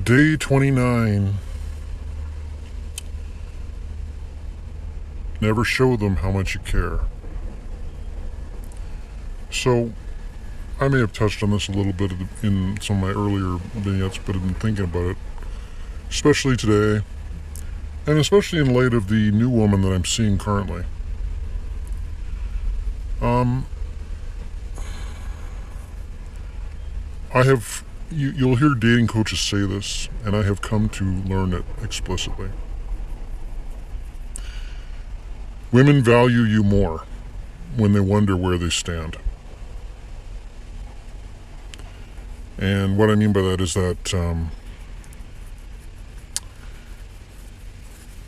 Day 29. Never show them how much you care. So, I may have touched on this a little bit in some of my earlier vignettes, but I've been thinking about it, especially today, and especially in light of the new woman that I'm seeing currently. You'll hear dating coaches say this, and I have come to learn it explicitly. Women value you more when they wonder where they stand. And what I mean by that is that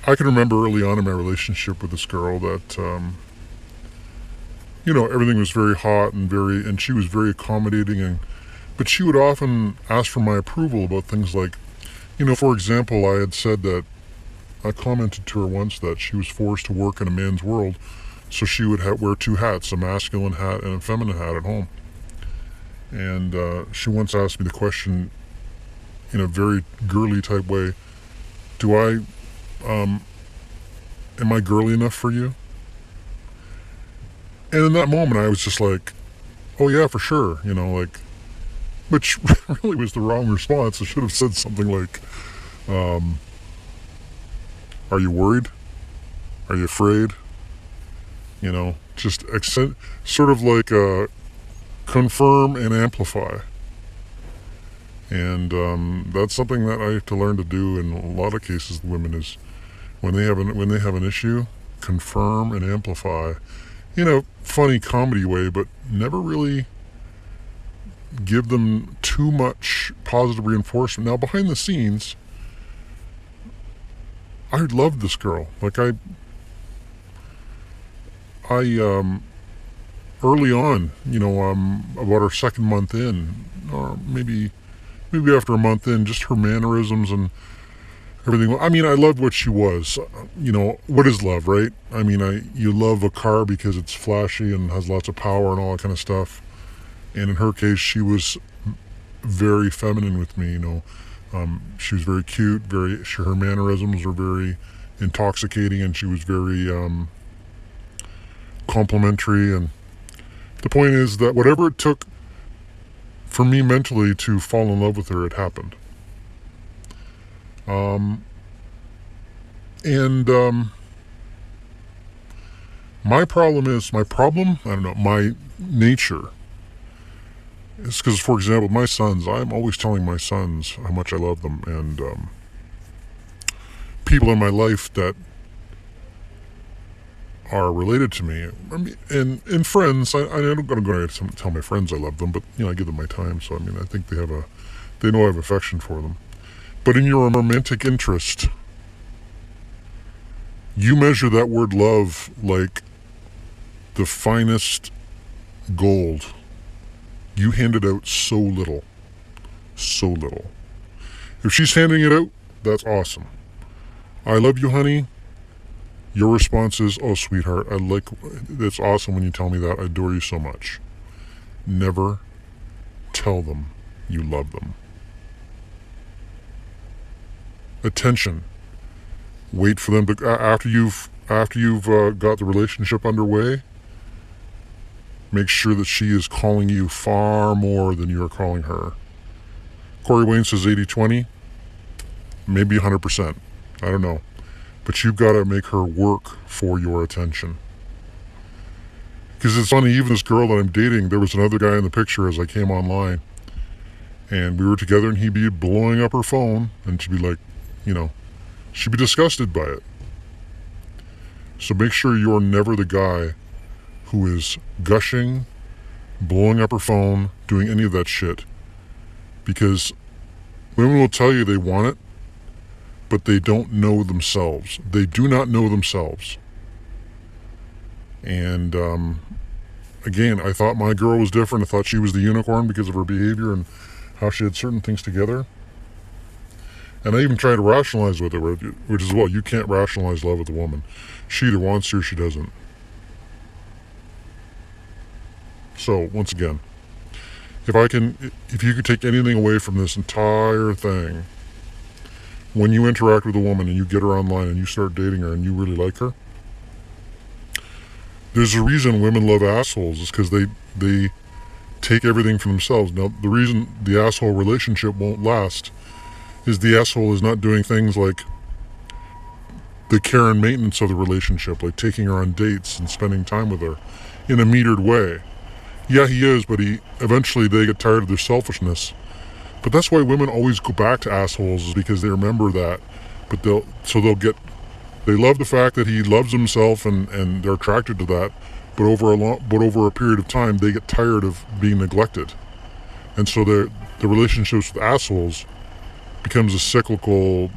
I can remember early on in my relationship with this girl that, everything was very hot and she was very accommodating, but she would often ask for my approval about things like, for example, I commented to her once that she was forced to work in a man's world, so she would wear two hats, a masculine hat and a feminine hat at home. And she once asked me the question in a very girly type way, am I girly enough for you? And in that moment I was just like, oh yeah, for sure, which really was the wrong response. I should have said something like, are you worried? Are you afraid? Just sort of like confirm and amplify. And that's something that I have to learn to do in a lot of cases with women is when they have an issue, confirm and amplify. Funny comedy way, but never really give them too much positive reinforcement. Now, behind the scenes, I loved this girl. Like I early on, about our second month in, or maybe after a month in, just her mannerisms and everything. I mean, I loved what she was. What is love, right? I mean, you love a car because it's flashy and has lots of power and all that kind of stuff. And in her case, she was very feminine with me, she was very cute, her mannerisms were very intoxicating, and she was very complimentary. And the point is that whatever it took for me mentally to fall in love with her, it happened. My nature is because, for example, my sons, I'm always telling my sons how much I love them, and people in my life that are related to me, and friends, I'm not going to go and tell my friends I love them, but, I give them my time, so, I think they know I have affection for them. But in your romantic interest, you measure that word love like the finest gold. You hand it out so little. So little. If she's handing it out, that's awesome. I love you, honey. Your response is, oh, sweetheart, that's awesome when you tell me that. I adore you so much. Never tell them you love them. Attention. Wait for them to, after you've got the relationship underway, make sure that she is calling you far more than you're calling her. Corey Wayne says 80-20, maybe 100%. I don't know. But you've got to make her work for your attention. Because it's funny, even this girl that I'm dating, there was another guy in the picture as I came online. And we were together, and he'd be blowing up her phone, and she'd be like, she'd be disgusted by it. So make sure you're never the guy who is gushing, blowing up her phone, doing any of that shit. Because women will tell you they want it, but they don't know themselves. They do not know themselves. And again, I thought my girl was different. I thought she was the unicorn because of her behavior and how she had certain things together. And I even tried to rationalize with her, which is, well, you can't rationalize love with a woman. She either wants you or she doesn't. So, once again, if you could take anything away from this entire thing, when you interact with a woman and you get her online and you start dating her and you really like her, there's a reason women love assholes. Is because they take everything for themselves. Now, the reason the asshole relationship won't last is the asshole is not doing things like the care and maintenance of the relationship, like taking her on dates and spending time with her in a metered way. Yeah, he is, but eventually they get tired of their selfishness. But that's why women always go back to assholes, is because they remember that. But they love the fact that he loves himself and they're attracted to that. But over a period of time, they get tired of being neglected. And so the relationships with assholes becomes a cyclical,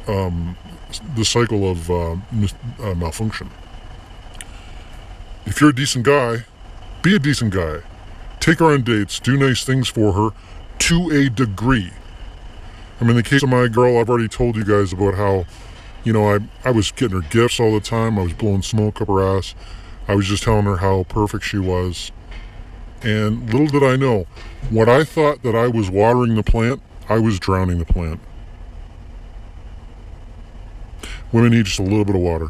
the cycle of malfunction. If you're a decent guy, be a decent guy. Take her on dates, do nice things for her to a degree. I mean, in the case of my girl, I've already told you guys about how, I was getting her gifts all the time. I was blowing smoke up her ass. I was just telling her how perfect she was. And little did I know, what I thought that I was watering the plant, I was drowning the plant. Women need just a little bit of water.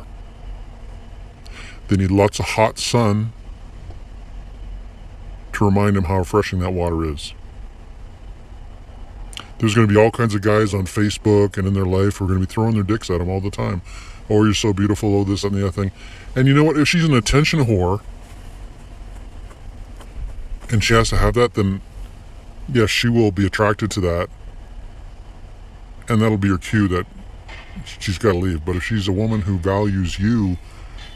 They need lots of hot sun to remind them how refreshing that water is. There's going to be all kinds of guys on Facebook and in their life who are going to be throwing their dicks at them all the time. Oh, you're so beautiful, oh, this and the other thing. And you know what? If she's an attention whore and she has to have that, then yes, she will be attracted to that. And that'll be her cue that she's got to leave. But if she's a woman who values you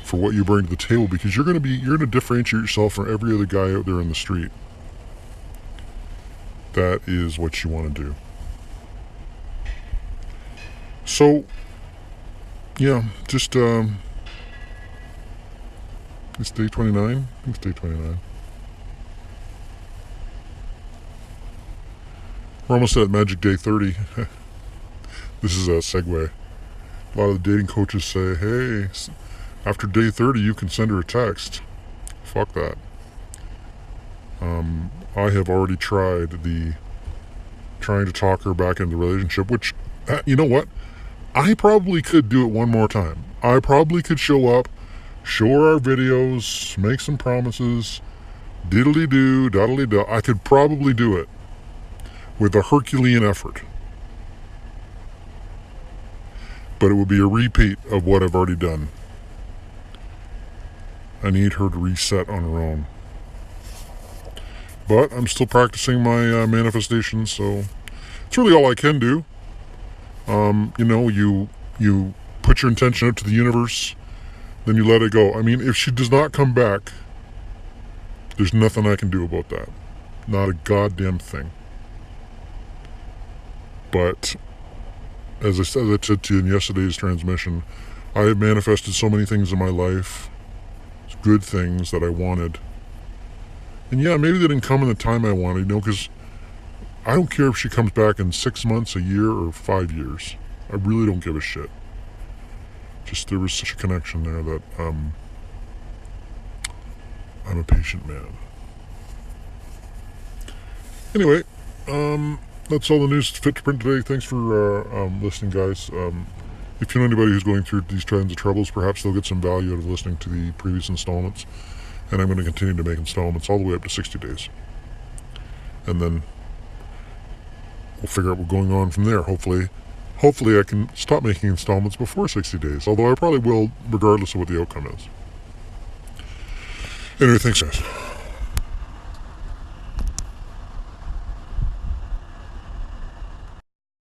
for what you bring to the table, because you're going to differentiate yourself from every other guy out there in the street, that is what you want to do. So, yeah, just, it's day 29? I think it's day 29. We're almost at magic day 30. This is a segue. A lot of the dating coaches say, hey, after day 30, you can send her a text. Fuck that. I have already tried trying to talk her back into the relationship, which, you know what? I probably could do it one more time. I probably could show up, show her our videos, make some promises, diddly-doo, daddly-do. I could probably do it with a Herculean effort. But it would be a repeat of what I've already done. I need her to reset on her own. But I'm still practicing my manifestations, so it's really all I can do. You put your intention out to the universe, then you let it go. I mean, if she does not come back, there's nothing I can do about that. Not a goddamn thing. But as I said to you in yesterday's transmission, I have manifested so many things in my life, good things that I wanted. And yeah, maybe they didn't come in the time I wanted, because I don't care if she comes back in 6 months, a year, or 5 years. I really don't give a shit. Just there was such a connection there that I'm a patient man. Anyway, that's all the news fit to print today. Thanks for listening, guys. If you know anybody who's going through these kinds of troubles, perhaps they'll get some value out of listening to the previous installments. And I'm going to continue to make installments all the way up to 60 days. And then we'll figure out what's going on from there. Hopefully I can stop making installments before 60 days. Although I probably will, regardless of what the outcome is. Anyway, thanks, guys.